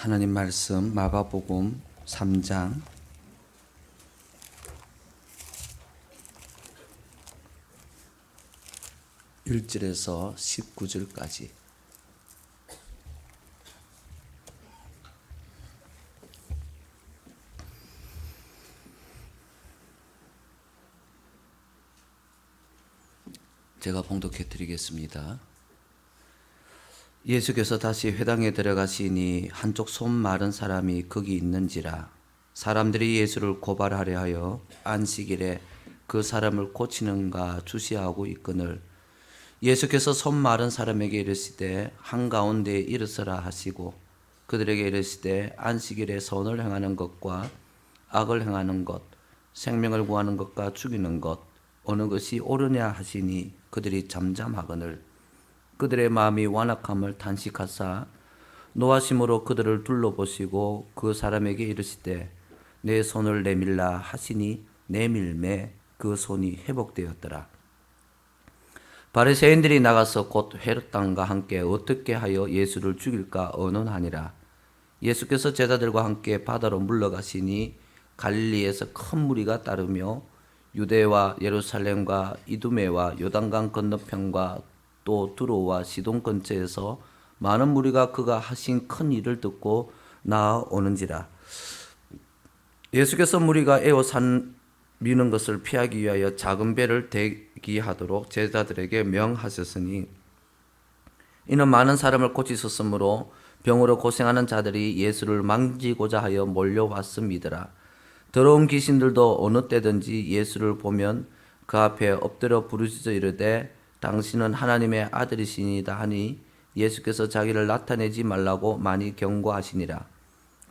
하나님 말씀 마가복음 3장 1절에서 19절까지. 제가 봉독해 드리겠습니다. 예수께서 다시 회당에 들어가시니 한쪽 손 마른 사람이 거기 있는지라. 사람들이 예수를 고발하려 하여 안식일에 그 사람을 고치는가 주시하고 있거늘, 예수께서 손 마른 사람에게 이르시되 한가운데에 일어서라 하시고, 그들에게 이르시되 안식일에 선을 행하는 것과 악을 행하는 것, 생명을 구하는 것과 죽이는 것, 어느 것이 옳으냐 하시니 그들이 잠잠하거늘, 그들의 마음이 완악함을 탄식하사 노하심으로 그들을 둘러보시고 그 사람에게 이르시되 내 손을 내밀라 하시니 내밀매 그 손이 회복되었더라. 바리새인들이 나가서 곧 헤롯 왕과 함께 어떻게 하여 예수를 죽일까 의논하니라. 예수께서 제자들과 함께 바다로 물러가시니 갈릴리에서 큰 무리가 따르며 유대와 예루살렘과 이두메와 요단강 건너편과 또 두로와 시돈 근처에서 많은 무리가 그가 하신 큰 일을 듣고 나아오는지라. 예수께서 무리가 에워 산 미는 것을 피하기 위하여 작은 배를 대기하도록 제자들에게 명하셨으니, 이는 많은 사람을 고치셨으므로 병으로 고생하는 자들이 예수를 만지고자 하여 몰려왔음이더라. 더러운 귀신들도 어느 때든지 예수를 보면 그 앞에 엎드려 부르짖어 이르되 당신은 하나님의 아들이시니이다 하니, 예수께서 자기를 나타내지 말라고 많이 경고하시니라.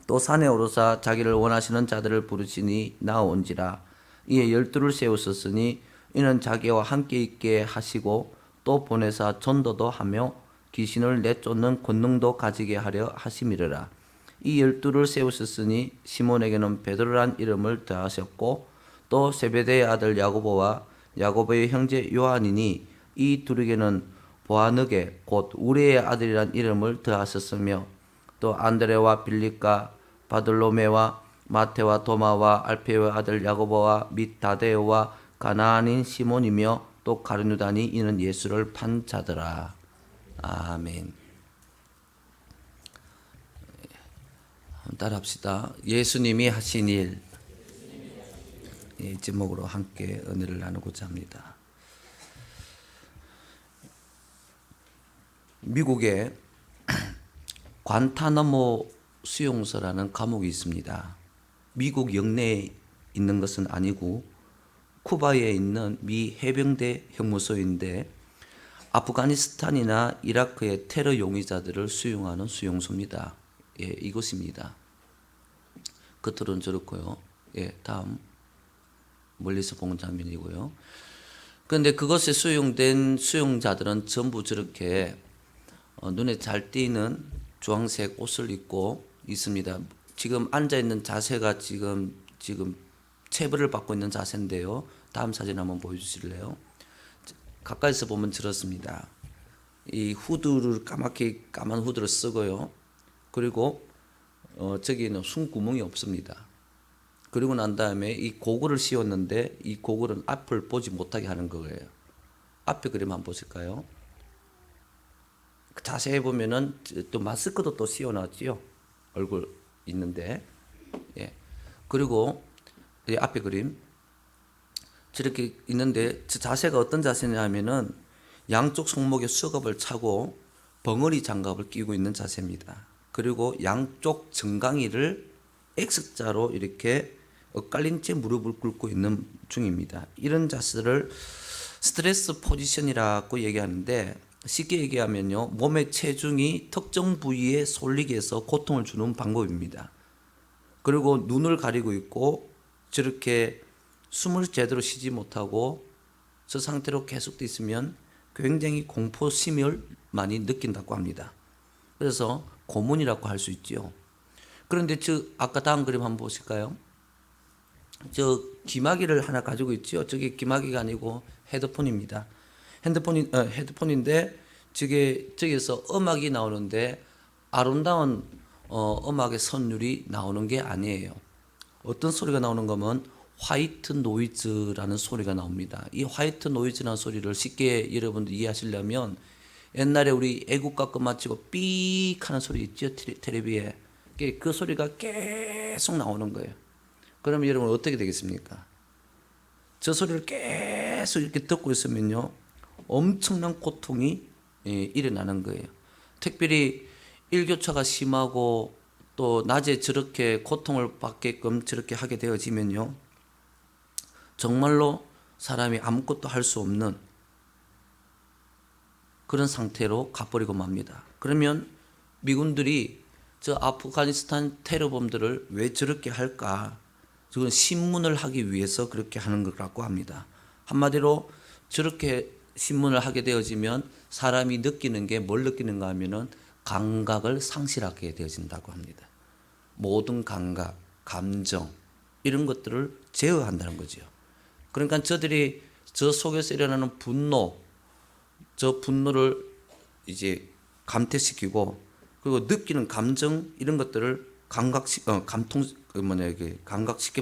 또 산에 오르사 자기를 원하시는 자들을 부르시니 나온지라. 이에 12를 세우셨으니 이는 자기와 함께 있게 하시고 또 보내사 전도도 하며 귀신을 내쫓는 권능도 가지게 하려 하심이르라. 이 12를 세우셨으니 시몬에게는 베드로란 이름을 더하셨고 또 세베대의 아들 야고보와 야고보의 형제 요한이니 이 둘에게는 보아느게 곧 우레의 아들이란 이름을 더하셨으며 또 안드레와 빌립과 바들로메와 마테와 도마와 알페오의 아들 야고보와 및 다데오와 가나안인 시몬이며 또 가룟유다니 이는 예수를 판 자더라. 아멘. 따라합시다. 예수님이 하신 일. 이 제목으로 함께 은혜를 나누고자 합니다. 미국에 관타나모 수용소라는 감옥이 있습니다. 미국 영내에 있는 것은 아니고 쿠바에 있는 미 해병대 형무소인데 아프가니스탄이나 이라크의 테러 용의자들을 수용하는 수용소입니다. 예, 이곳입니다. 겉으로는 저렇고요. 예, 다음 멀리서 보는 장면이고요. 그런데 그것에 수용된 수용자들은 전부 저렇게 눈에 잘 띄는 주황색 옷을 입고 있습니다. 지금 앉아 있는 자세가 지금 체벌을 받고 있는 자세인데요. 다음 사진 한번 보여주실래요? 가까이서 보면 저렇습니다. 이 후드를 까맣게 까만 후드를 쓰고요. 그리고 저기는 숨구멍이 없습니다. 그리고 난 다음에 이 고글을 씌웠는데 이 고글은 앞을 보지 못하게 하는 거예요. 앞에 그림 한번 보실까요? 자세히 보면은 또 마스크도 또 씌워놨지요. 얼굴 있는데, 예. 그리고 이 앞에 그림 저렇게 있는데 저 자세가 어떤 자세냐면은 양쪽 손목에 수갑을 차고 벙어리 장갑을 끼고 있는 자세입니다. 그리고 양쪽 정강이를 X자로 이렇게 엇갈린 채 무릎을 꿇고 있는 중입니다. 이런 자세를 스트레스 포지션이라고 얘기하는데, 쉽게 얘기하면요, 몸의 체중이 특정 부위에 쏠리게 해서 고통을 주는 방법입니다. 그리고 눈을 가리고 있고 저렇게 숨을 제대로 쉬지 못하고 저 상태로 계속돼 있으면 굉장히 공포심을 많이 느낀다고 합니다. 그래서 고문이라고 할 수 있죠. 그런데 아까 다음 그림 한번 보실까요? 저 기마귀를 하나 가지고 있죠. 저게 기마귀가 아니고 헤드폰입니다. 헤드폰인데 저기에서 음악이 나오는데 아름다운 음악의 선율이 나오는 게 아니에요. 어떤 소리가 나오는 거면 화이트 노이즈라는 소리가 나옵니다. 이 화이트 노이즈라는 소리를 쉽게 여러분들 이해하시려면 옛날에 우리 애국가 끝마치고 삑 하는 소리 있죠? 텔레비에. 그 소리가 계속 나오는 거예요. 그러면 여러분 어떻게 되겠습니까? 저 소리를 계속 이렇게 듣고 있으면요, 엄청난 고통이 일어나는 거예요. 특별히 일교차가 심하고 또 낮에 저렇게 고통을 받게끔 저렇게 하게 되어지면요, 정말로 사람이 아무것도 할 수 없는 그런 상태로 가버리고 맙니다. 그러면 미군들이 저 아프가니스탄 테러범들을 왜 저렇게 할까? 그건 신문을 하기 위해서 그렇게 하는 것같고 합니다. 한마디로 저렇게 신문을 하게 되어지면 사람이 느끼는 게 뭘 느끼는가 하면은 감각을 상실하게 되어진다고 합니다. 모든 감각, 감정 이런 것들을 제어한다는 거죠. 그러니까 저들이 저 속에서 일어나는 분노, 저 분노를 이제 감퇴시키고 그리고 느끼는 감정 이런 것들을 감각시켜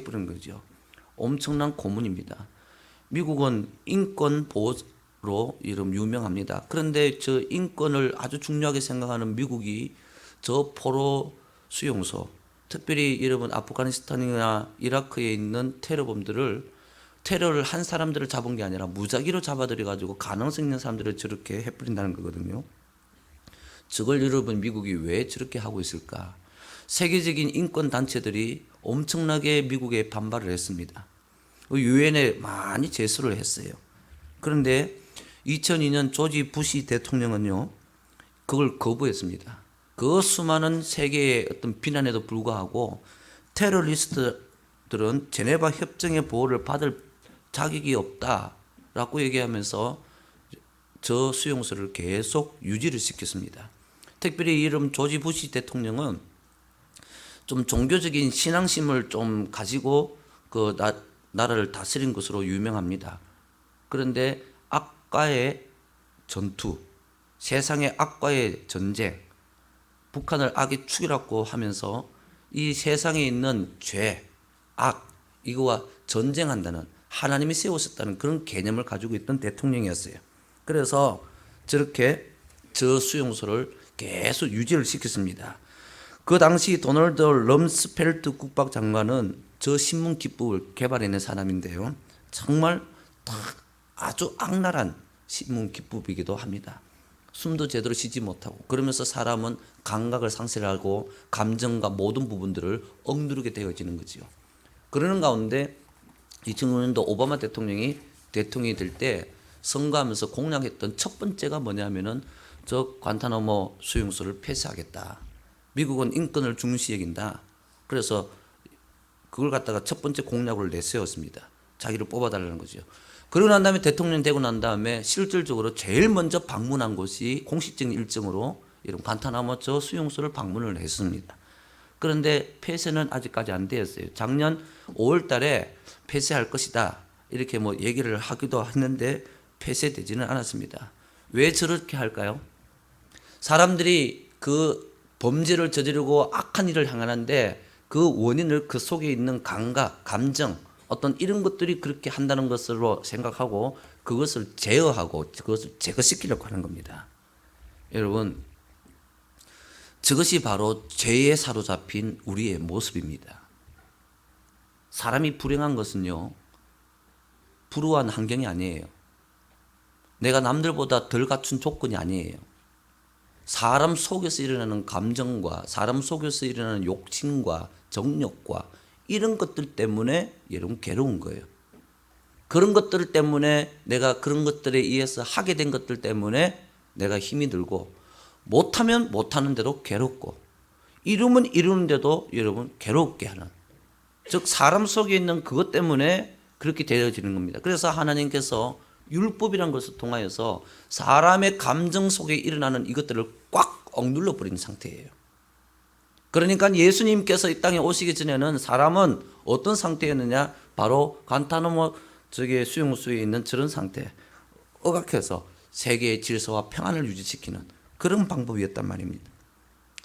버리는 거죠. 엄청난 고문입니다. 미국은 인권 보호로 이름 유명합니다. 그런데 저 인권을 아주 중요하게 생각하는 미국이 저 포로 수용소, 특별히 여러분 아프가니스탄이나 이라크에 있는 테러를 한 사람들을 잡은 게 아니라 무작위로 잡아들여 가지고 가능성 있는 사람들을 저렇게 해버린다는 거거든요. 저걸 여러분 미국이 왜 저렇게 하고 있을까? 세계적인 인권 단체들이 엄청나게 미국에 반발을 했습니다. 유엔에 많이 제소를 했어요. 그런데 2002년 조지 부시 대통령은요, 그걸 거부했습니다. 그 수많은 세계의 어떤 비난에도 불구하고 테러리스트들은 제네바 협정의 보호를 받을 자격이 없다라고 얘기하면서 저 수용소를 계속 유지를 시켰습니다. 특별히 이름 조지 부시 대통령은 좀 종교적인 신앙심을 좀 가지고 그 나라를 다스린 것으로 유명합니다. 그런데 악과의 전투, 세상의 악과의 전쟁, 북한을 악의 축이라고 하면서 이 세상에 있는 죄, 악, 이거와 전쟁한다는 하나님이 세우셨다는 그런 개념을 가지고 있던 대통령이었어요. 그래서 저렇게 저 수용소를 계속 유지를 시켰습니다. 그 당시 도널드 럼스펠트 국방장관은 저 신문 기법을 개발해낸 사람인데요. 정말 아주 악랄한 신문 기법이기도 합니다. 숨도 제대로 쉬지 못하고 그러면서 사람은 감각을 상실하고 감정과 모든 부분들을 억누르게 되어지는 거죠. 그러는 가운데 2005년도 오바마 대통령이 될 때 선거하면서 공약했던 첫 번째가 뭐냐면은 저 관타나모 수용소를 폐쇄하겠다. 미국은 인권을 중시 여긴다. 그래서 그걸 갖다가 첫 번째 공약으로 내세웠습니다. 자기를 뽑아달라는 거죠. 그러고 난 다음에 대통령 되고 난 다음에 실질적으로 제일 먼저 방문한 곳이 공식적인 일정으로 이런 관타나모 저 수용소를 방문을 했습니다. 그런데 폐쇄는 아직까지 안 되었어요. 작년 5월 달에 폐쇄할 것이다. 이렇게 뭐 얘기를 하기도 했는데 폐쇄되지는 않았습니다. 왜 저렇게 할까요? 사람들이 그 범죄를 저지르고 악한 일을 행하는데 그 원인을 그 속에 있는 감각, 감정, 어떤 이런 것들이 그렇게 한다는 것으로 생각하고 그것을 제어하고 그것을 제거시키려고 하는 겁니다. 여러분, 저것이 바로 죄에 사로잡힌 우리의 모습입니다. 사람이 불행한 것은요, 불우한 환경이 아니에요. 내가 남들보다 덜 갖춘 조건이 아니에요. 사람 속에서 일어나는 감정과 사람 속에서 일어나는 욕심과 정욕과 이런 것들 때문에 여러분 괴로운 거예요. 그런 것들 때문에 내가 그런 것들에 의해서 하게 된 것들 때문에 내가 힘이 들고 못하면 못하는 대로 괴롭고 이루면 이루는데도 여러분 괴롭게 하는, 즉 사람 속에 있는 그것 때문에 그렇게 되어지는 겁니다. 그래서 하나님께서 율법이라는 것을 통하여서 사람의 감정 속에 일어나는 이것들을 꽉 억눌러 버린 상태예요. 그러니까 예수님께서 이 땅에 오시기 전에는 사람은 어떤 상태였느냐? 바로 관타나모 수용소에 있는 저런 상태, 억압해서 세계의 질서와 평안을 유지시키는 그런 방법이었단 말입니다.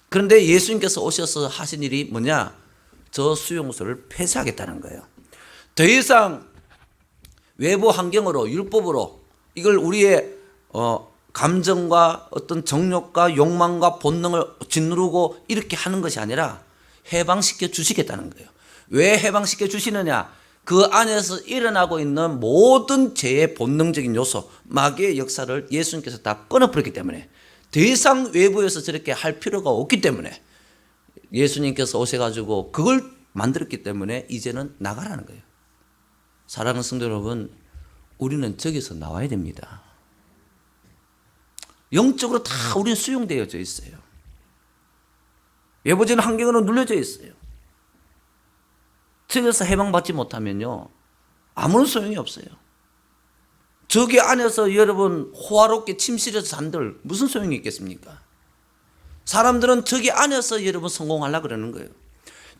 그런데 예수님께서 오셔서 하신 일이 뭐냐? 저 수용소를 폐쇄하겠다는 거예요. 더 이상 외부 환경으로, 율법으로 이걸 우리의 감정과 어떤 정욕과 욕망과 본능을 짓누르고 이렇게 하는 것이 아니라 해방시켜 주시겠다는 거예요. 왜 해방시켜 주시느냐? 그 안에서 일어나고 있는 모든 죄의 본능적인 요소, 마귀의 역사를 예수님께서 다 끊어버렸기 때문에 더 이상 외부에서 저렇게 할 필요가 없기 때문에 예수님께서 오셔가지고 그걸 만들었기 때문에 이제는 나가라는 거예요. 사랑하는 성도 여러분, 우리는 저기서 나와야 됩니다. 영적으로 다 우리는 수용되어져 있어요. 외부적인 환경으로 눌려져 있어요. 저기서 해방받지 못하면요, 아무런 소용이 없어요. 저기 안에서 여러분 호화롭게 침실에서 잔들 무슨 소용이 있겠습니까? 사람들은 저기 안에서 여러분 성공하려고 그러는 거예요.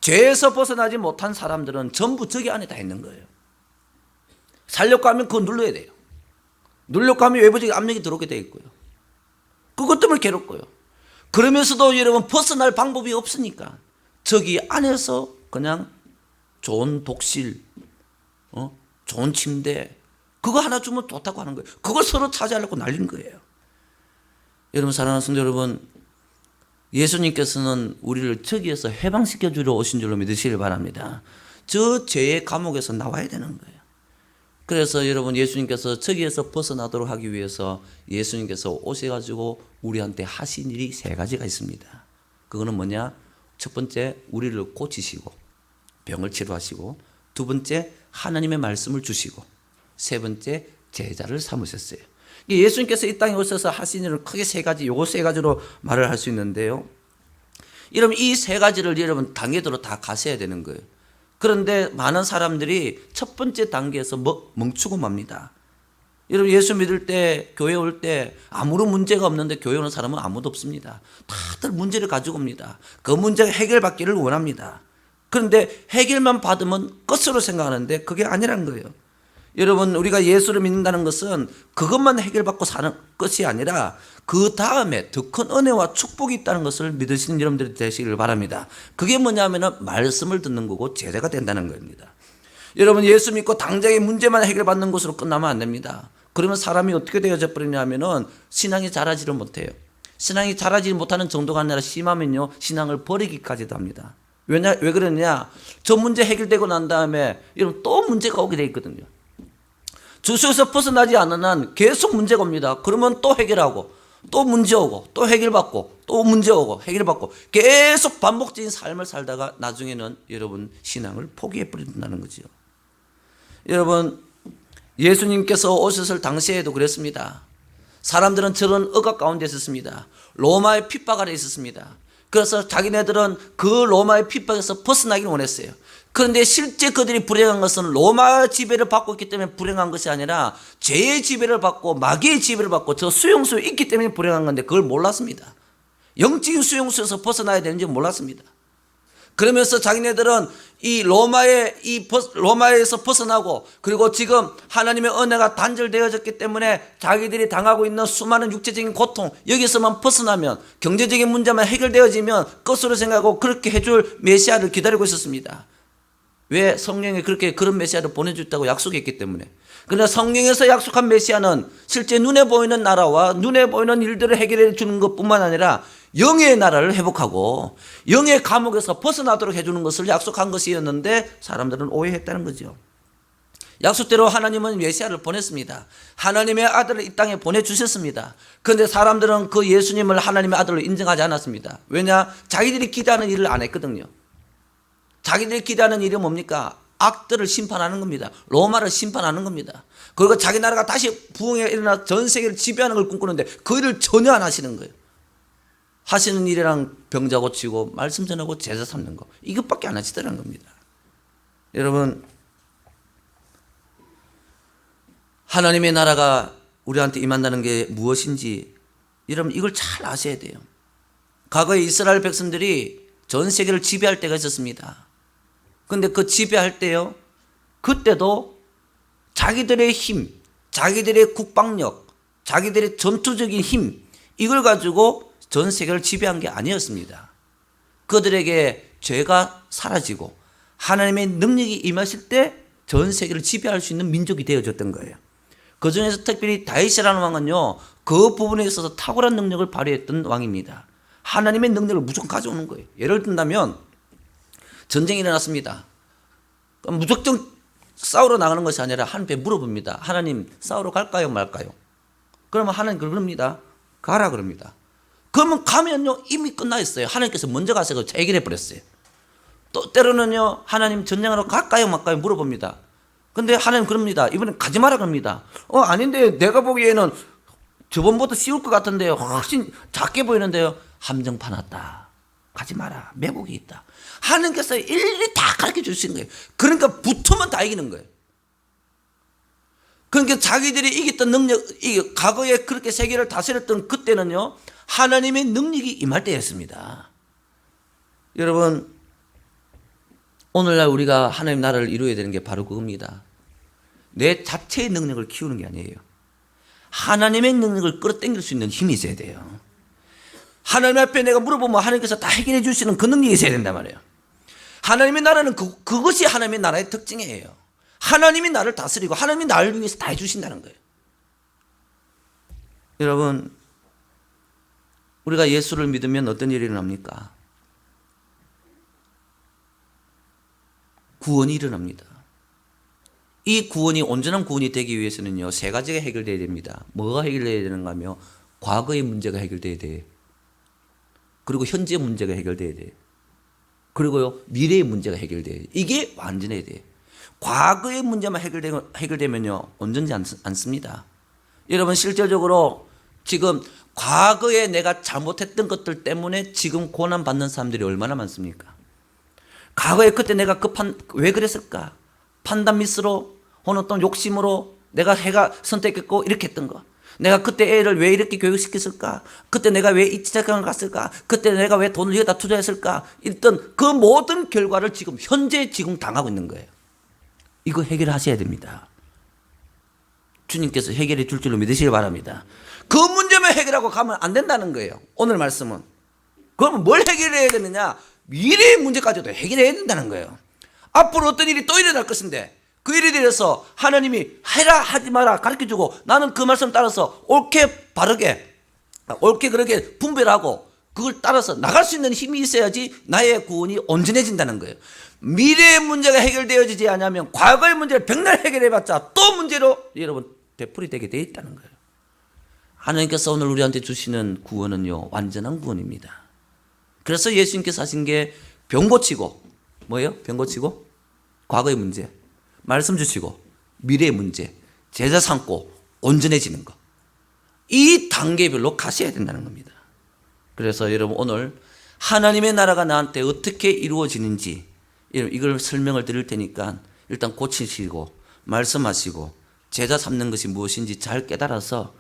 죄에서 벗어나지 못한 사람들은 전부 저기 안에 다 있는 거예요. 살려고 하면 그거 눌러야 돼요. 눌려고 하면 외부적인 압력이 들어오게 돼 있고요. 그것 때문에 괴롭고요. 그러면서도 여러분 벗어날 방법이 없으니까 저기 안에서 그냥 좋은 독실, 좋은 침대 그거 하나 주면 좋다고 하는 거예요. 그걸 서로 차지하려고 날린 거예요. 여러분 사랑하는 성도 여러분, 예수님께서는 우리를 저기에서 해방시켜 주러 오신 줄로 믿으시길 바랍니다. 저 죄의 감옥에서 나와야 되는 거예요. 그래서 여러분 예수님께서 저기에서 벗어나도록 하기 위해서 예수님께서 오셔가지고 우리한테 하신 일이 세 가지가 있습니다. 그거는 뭐냐? 첫 번째, 우리를 고치시고 병을 치료하시고, 두 번째, 하나님의 말씀을 주시고, 세 번째, 제자를 삼으셨어요. 예수님께서 이 땅에 오셔서 하신 일은 크게 세 가지, 요거 세 가지로 말을 할 수 있는데요. 여러분 이 세 가지를 여러분 단계대로 다 가셔야 되는 거예요. 그런데 많은 사람들이 첫 번째 단계에서 멈추고 맙니다. 여러분 예수 믿을 때, 교회 올 때 아무런 문제가 없는데 교회 오는 사람은 아무도 없습니다. 다들 문제를 가지고 옵니다. 그 문제가 해결받기를 원합니다. 그런데 해결만 받으면 끝으로 생각하는데 그게 아니라는 거예요. 여러분 우리가 예수를 믿는다는 것은 그것만 해결받고 사는 것이 아니라 그 다음에 더 큰 은혜와 축복이 있다는 것을 믿으시는 여러분들이 되시기를 바랍니다. 그게 뭐냐면 말씀을 듣는 거고 제자가 된다는 겁니다. 여러분 예수 믿고 당장의 문제만 해결받는 것으로 끝나면 안 됩니다. 그러면 사람이 어떻게 되어져 버리냐면은 신앙이 자라지를 못해요. 신앙이 자라지 못하는 정도가 아니라 심하면요 신앙을 버리기까지도 합니다. 왜 그러느냐? 저 문제 해결되고 난 다음에 여러분 또 문제가 오게 돼 있거든요. 주소에서 벗어나지 않는 한 계속 문제가 옵니다. 그러면 또 해결하고 또 문제 오고 또 해결받고 또 문제 오고 해결받고 계속 반복적인 삶을 살다가 나중에는 여러분 신앙을 포기해 버린다는 거죠. 여러분 예수님께서 오셨을 당시에도 그랬습니다. 사람들은 저런 억압 가운데 있었습니다. 로마의 핍박 아래 있었습니다. 그래서 자기네들은 그 로마의 핍박에서 벗어나기를 원했어요. 그런데 실제 그들이 불행한 것은 로마 지배를 받고 있기 때문에 불행한 것이 아니라 죄의 지배를 받고 마귀의 지배를 받고 저 수용소에 있기 때문에 불행한 건데 그걸 몰랐습니다. 영적인 수용소에서 벗어나야 되는지 몰랐습니다. 그러면서 자기네들은 이 로마에서 벗어나고 그리고 지금 하나님의 은혜가 단절되어졌기 때문에 자기들이 당하고 있는 수많은 육체적인 고통 여기서만 벗어나면 경제적인 문제만 해결되어지면 끝으로 생각하고 그렇게 해줄 메시아를 기다리고 있었습니다. 왜? 성령이 그런 메시아를 보내줬다고 약속했기 때문에. 그러나 성령에서 약속한 메시아는 실제 눈에 보이는 나라와 눈에 보이는 일들을 해결해 주는 것뿐만 아니라 영의 나라를 회복하고 영의 감옥에서 벗어나도록 해주는 것을 약속한 것이었는데 사람들은 오해했다는 거죠. 약속대로 하나님은 메시아를 보냈습니다. 하나님의 아들을 이 땅에 보내주셨습니다. 그런데 사람들은 그 예수님을 하나님의 아들로 인정하지 않았습니다. 왜냐? 자기들이 기대하는 일을 안 했거든요. 자기들이 기대하는 일이 뭡니까? 악들을 심판하는 겁니다. 로마를 심판하는 겁니다. 그리고 자기 나라가 다시 부흥에 일어나 전 세계를 지배하는 걸 꿈꾸는데 그 일을 전혀 안 하시는 거예요. 하시는 일이랑 병자 고치고 말씀 전하고 제자 삼는 거 이것밖에 안 하시더라는 겁니다. 여러분 하나님의 나라가 우리한테 임한다는 게 무엇인지 여러분 이걸 잘 아셔야 돼요. 과거에 이스라엘 백성들이 전 세계를 지배할 때가 있었습니다. 그런데 그 지배할 때요 그때도 자기들의 힘, 자기들의 국방력, 자기들의 전투적인 힘 이걸 가지고 전 세계를 지배한 게 아니었습니다. 그들에게 죄가 사라지고 하나님의 능력이 임하실 때 전 세계를 지배할 수 있는 민족이 되어졌던 거예요. 그 중에서 특별히 다윗이라는 왕은요, 그 부분에 있어서 탁월한 능력을 발휘했던 왕입니다. 하나님의 능력을 무조건 가져오는 거예요. 예를 든다면 전쟁이 일어났습니다. 그럼 무조건 싸우러 나가는 것이 아니라 하나님께 물어봅니다. 하나님, 싸우러 갈까요 말까요? 그러면 하나님 그럽니다. 가라 그럽니다. 그러면 가면요 이미 끝나 있어요. 하나님께서 먼저 가서 해결해 버렸어요. 또 때로는요, 하나님 전쟁하러 갈까요 말까요 물어봅니다. 근데 하나님 그럽니다. 이번엔 가지 마라 그럽니다. 아닌데 내가 보기에는 저번보다 쉬울 것 같은데요. 훨씬 작게 보이는데요. 함정판 왔다. 가지 마라. 매복이 있다. 하나님께서 일일이 다 가르쳐 주신 거예요. 그러니까 붙으면 다 이기는 거예요. 그러니까 자기들이 이겼던 능력, 과거에 그렇게 세계를 다스렸던 그때는요, 하나님의 능력이 임할 때였습니다. 여러분, 오늘날 우리가 하나님 나라를 이루어야 되는 게 바로 그겁니다. 내 자체의 능력을 키우는 게 아니에요. 하나님의 능력을 끌어당길 수 있는 힘이 있어야 돼요. 하나님 앞에 내가 물어보면 하나님께서 다 해결해 주시는 그 능력이 있어야 된단 말이에요. 하나님의 나라는 그것이 하나님의 나라의 특징이에요. 하나님이 나를 다스리고 하나님이 나를 위해서 다 해주신다는 거예요. 여러분, 우리가 예수를 믿으면 어떤 일이 일어납니까? 구원이 일어납니다. 이 구원이 온전한 구원이 되기 위해서는요, 세 가지가 해결되어야 됩니다. 뭐가 해결되어야 되는가 하면 과거의 문제가 해결되어야 돼요. 그리고 현재 문제가 해결돼야 돼요. 그리고요, 미래의 문제가 해결돼야 돼요. 이게 완전해야 돼요. 과거의 문제만 해결되면요, 온전지 않습니다. 여러분, 실질적으로 지금 과거에 내가 잘못했던 것들 때문에 지금 고난받는 사람들이 얼마나 많습니까? 과거에 그때 내가 왜 그랬을까? 판단 미스로, 혹은 어떤 욕심으로 내가 선택했고 이렇게 했던 거. 내가 그때 애를 왜 이렇게 교육시켰을까? 그때 내가 왜 이 직장을 갔을까? 그때 내가 왜 돈을 여기다 투자했을까? 이랬던 그 모든 결과를 현재 당하고 있는 거예요. 이거 해결하셔야 됩니다. 주님께서 해결해 줄 줄로 믿으시길 바랍니다. 그 문제만 해결하고 가면 안 된다는 거예요. 오늘 말씀은. 그러면 뭘 해결해야 되느냐? 미래의 문제까지도 해결해야 된다는 거예요. 앞으로 어떤 일이 또 일어날 것인데 그 일에 대해서 하나님이 해라 하지 마라 가르쳐주고 나는 그 말씀 따라서 옳게 바르게 옳게 그렇게 분별하고 그걸 따라서 나갈 수 있는 힘이 있어야지 나의 구원이 온전해진다는 거예요. 미래의 문제가 해결되어지지 않으면 과거의 문제를 백날 해결해봤자 또 문제로 여러분 되풀이되게 되어 있다는 거예요. 하나님께서 오늘 우리한테 주시는 구원은요, 완전한 구원입니다. 그래서 예수님께서 하신 게 병 고치고 뭐예요? 병 고치고 과거의 문제, 말씀 주시고 미래의 문제, 제자 삼고 온전해지는 것. 이 단계별로 가셔야 된다는 겁니다. 그래서 여러분 오늘 하나님의 나라가 나한테 어떻게 이루어지는지 이걸 설명을 드릴 테니까 일단 고치시고 말씀하시고 제자 삼는 것이 무엇인지 잘 깨달아서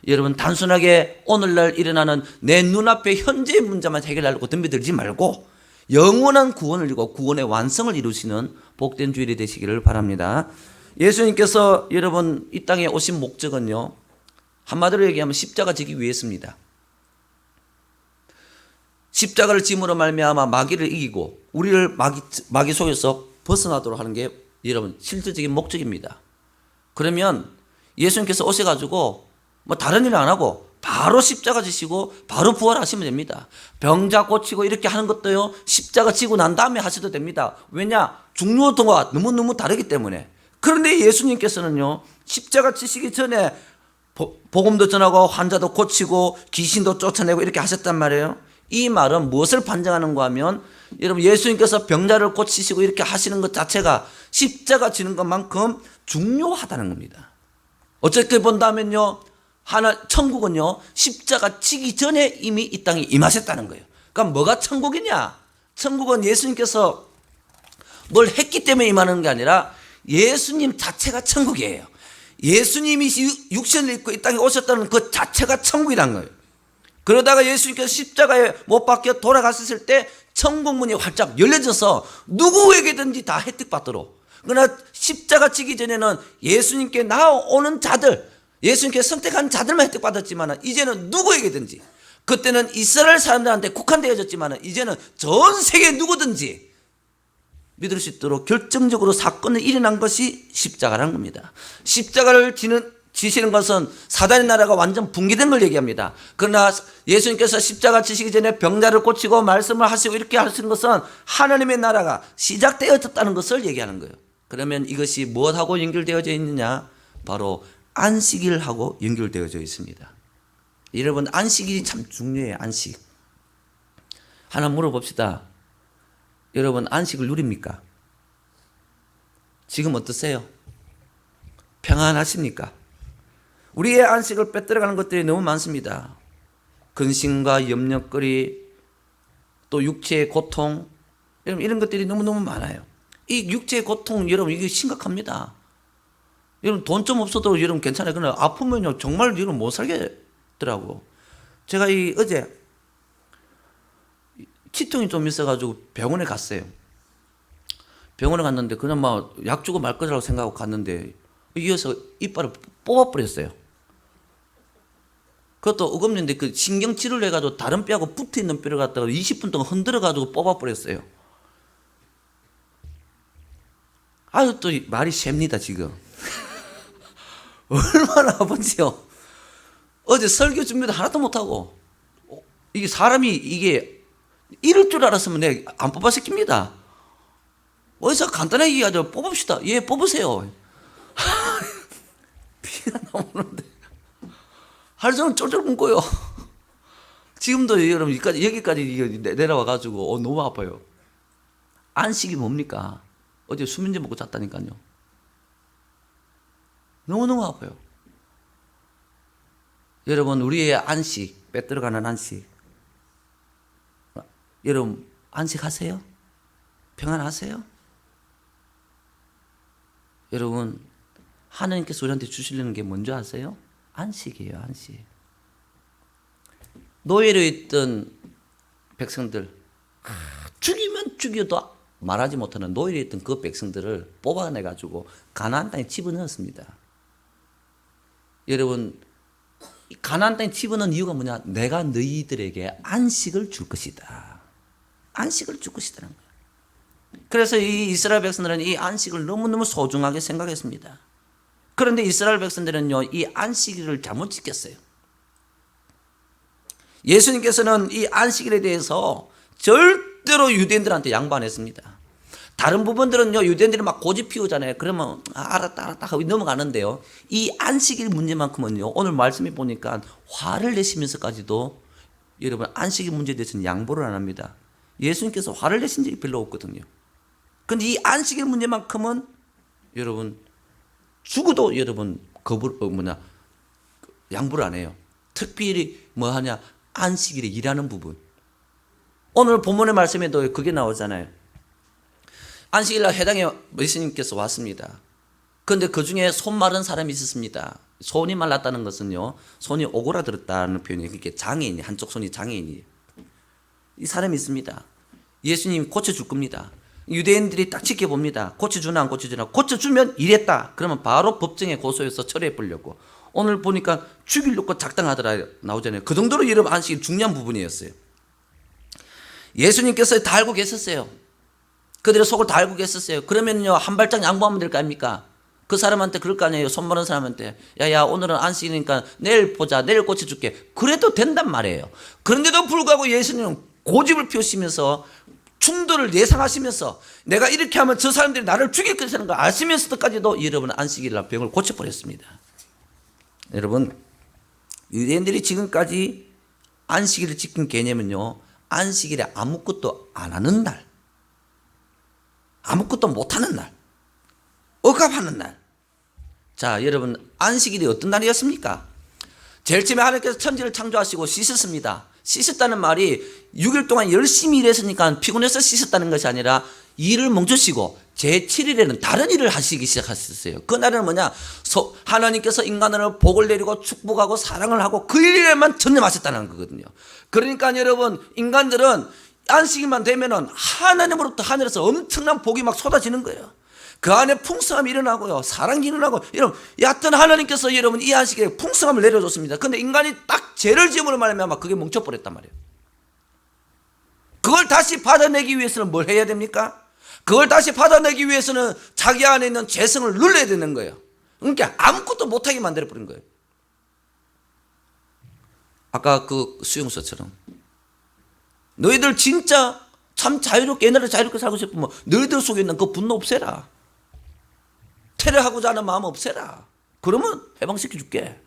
여러분 단순하게 오늘날 일어나는 내 눈앞에 현재의 문제만 해결하려고 덤벼들지 말고 영원한 구원을 이루고 구원의 완성을 이루시는 복된 주일이 되시기를 바랍니다. 예수님께서 여러분 이 땅에 오신 목적은요, 한마디로 얘기하면 십자가 지기 위해서입니다. 십자가를 짐으로 말미암아 마귀를 이기고 우리를 마귀 속에서 벗어나도록 하는 게 여러분 실질적인 목적입니다. 그러면 예수님께서 오셔가지고 뭐 다른 일 안 하고 바로 십자가 지시고 바로 부활하시면 됩니다. 병자 고치고 이렇게 하는 것도요, 십자가 지고 난 다음에 하셔도 됩니다. 왜냐? 중요도가 너무너무 다르기 때문에. 그런데 예수님께서는요, 십자가 지시기 전에 복음도 전하고 환자도 고치고 귀신도 쫓아내고 이렇게 하셨단 말이에요. 이 말은 무엇을 반증하는가 하면 여러분 예수님께서 병자를 고치시고 이렇게 하시는 것 자체가 십자가 지는 것만큼 중요하다는 겁니다. 어떻게 본다면요, 천국은요, 십자가 지기 전에 이미 이 땅에 임하셨다는 거예요. 그러니까 뭐가 천국이냐? 천국은 예수님께서 뭘 했기 때문에 임하는 게 아니라 예수님 자체가 천국이에요. 예수님이 육신을 입고 이 땅에 오셨다는 그 자체가 천국이라는 거예요. 그러다가 예수님께서 십자가에 못 박혀 돌아가셨을 때 천국문이 활짝 열려져서 누구에게든지 다 혜택받도록. 그러나 십자가 지기 전에는 예수님께 나오는 자들, 예수님께 선택한 자들만 혜택받았지만 이제는 누구에게든지 그때는 이스라엘 사람들한테 국한되어졌지만 이제는 전 세계 누구든지 믿을 수 있도록 결정적으로 사건이 일어난 것이 십자가라는 겁니다. 십자가를 지시는 것은 사단의 나라가 완전 붕괴된 걸 얘기합니다. 그러나 예수님께서 십자가 지시기 전에 병자를 고치고 말씀을 하시고 이렇게 하시는 것은 하나님의 나라가 시작되어졌다는 것을 얘기하는 거예요. 그러면 이것이 무엇하고 연결되어져 있느냐? 바로 안식일하고 연결되어져 있습니다. 여러분, 안식일이 참 중요해요. 안식. 하나 물어봅시다. 여러분, 안식을 누립니까? 지금 어떠세요? 평안하십니까? 우리의 안식을 빼앗겨가는 것들이 너무 많습니다. 근심과 염려거리, 또 육체의 고통, 여러분, 이런 것들이 너무너무 많아요. 이 육체의 고통, 여러분, 이게 심각합니다. 여러분, 돈 좀 없어도 여러분 괜찮아요. 그러나 아프면요, 정말 여러분 못 살겠더라고. 제가 어제 치통이 좀 있어가지고 병원에 갔어요. 병원에 갔는데 그냥 막 약 주고 말 거라고 생각하고 갔는데 이어서 이빨을 뽑아버렸어요. 그것도 어금니인데 그 신경치료를 해가지고 다른 뼈하고 붙어있는 뼈를 갖다가 20분 동안 흔들어가지고 뽑아버렸어요. 아유, 또 말이 셉니다, 지금. 얼마나 아픈지요. 어제 설교 준비도 하나도 못하고, 이게 사람이 이게 이럴 줄 알았으면 내가 안 뽑아시킵니다. 어디서 간단하게 얘기하죠. 뽑읍시다. 예, 뽑으세요. 피가 나오는데. 하루 종일 쫄쫄 굶고요. 지금도 여러분, 여기까지 내려와가지고, 너무 아파요. 안식이 뭡니까? 어제 수면제 먹고 잤다니까요. 너무너무 아파요. 여러분, 우리의 안식, 빼들어가는 안식. 여러분, 안식하세요? 평안하세요? 여러분, 하나님께서 우리한테 주시려는 게 뭔지 아세요? 안식이에요, 안식. 노예로 있던 백성들, 죽이면 죽여도 말하지 못하는 노예로 있던 그 백성들을 뽑아내가지고 가나안 땅에 집어넣었습니다. 여러분, 가나안 땅에 집어넣은 이유가 뭐냐? 내가 너희들에게 안식을 줄 것이다. 안식을 줄 것이다라는 거예요. 그래서 이 이스라엘 백성들은 이 안식을 너무너무 소중하게 생각했습니다. 그런데 이스라엘 백성들은요, 이 안식일을 잘못 지켰어요. 예수님께서는 이 안식일에 대해서 절대로 유대인들한테 양보 안 했습니다. 다른 부분들은요, 유대인들이 막 고집 피우잖아요. 그러면 알았다 하고 넘어가는데요. 이 안식일 문제만큼은요, 오늘 말씀해 보니까 화를 내시면서까지도 여러분 안식일 문제에 대해서는 양보를 안 합니다. 예수님께서 화를 내신 적이 별로 없거든요. 그런데 이 안식일 문제만큼은 여러분 죽어도 여러분 양보를 안 해요. 특별히 뭐 하냐? 안식일에 일하는 부분. 오늘 본문의 말씀에도 그게 나오잖아요. 안식일날 회당에 예수님께서 왔습니다. 그런데 그 중에 손 마른 사람이 있었습니다. 손이 말랐다는 것은요, 손이 오그라들었다는 표현이에요. 그게 장애인이, 한쪽 손이 장애인이에요. 이 사람이 있습니다. 예수님이 고쳐줄 겁니다. 유대인들이 딱 지켜봅니다. 고쳐주나 안 고쳐주나. 고쳐주면 이랬다. 그러면 바로 법정에 고소해서 처리해 보려고. 오늘 보니까 죽이려고 작당하더라 나오잖아요. 그 정도로 여러분 안식일 중요한 부분이었어요. 예수님께서 다 알고 계셨어요. 그들의 속을 다 알고 계셨어요. 그러면요, 한 발짝 양보하면 될 거 아닙니까? 그 사람한테 그럴 거 아니에요. 손 마른 사람한테. 야야, 오늘은 안식이니까 내일 보자. 내일 고쳐줄게. 그래도 된단 말이에요. 그런데도 불구하고 예수님은 고집을 피우시면서 충돌을 예상하시면서 내가 이렇게 하면 저 사람들이 나를 죽일 것이라는 걸 아시면서도까지도 여러분 안식일날 병을 고쳐버렸습니다. 여러분, 유대인들이 지금까지 안식일을 지킨 개념은요, 안식일에 아무것도 안 하는 날, 아무것도 못하는 날, 억압하는 날. 자, 여러분, 안식일이 어떤 날이었습니까? 제일 처음에 하나님께서 천지를 창조하시고 씻었습니다. 씻었다는 말이 6일 동안 열심히 일했으니까 피곤해서 씻었다는 것이 아니라 일을 멈추시고 제7일에는 다른 일을 하시기 시작하셨어요. 그날은 뭐냐? 하나님께서 인간을 복을 내리고 축복하고 사랑을 하고 그 일에만 전념하셨다는 거거든요. 그러니까 여러분, 인간들은 안식일만 되면은 하나님으로부터 하늘에서 엄청난 복이 막 쏟아지는 거예요. 그 안에 풍성함이 일어나고요. 사랑이 일어나고, 여러분, 얕은 하나님께서 여러분 이 안식일에 풍성함을 내려줬습니다. 근데 인간이 딱 죄를 지음으로 말하면 그게 뭉쳐버렸단 말이에요. 그걸 다시 받아내기 위해서는 뭘 해야 됩니까? 그걸 다시 받아내기 위해서는 자기 안에 있는 죄성을 눌러야 되는 거예요. 그러니까 아무것도 못하게 만들어버린 거예요. 아까 그 수용소처럼 너희들 진짜 참 자유롭게, 옛날에 자유롭게 살고 싶으면 너희들 속에 있는 그 분노 없애라. 테러하고자 하는 마음 없애라. 그러면 해방시켜 줄게.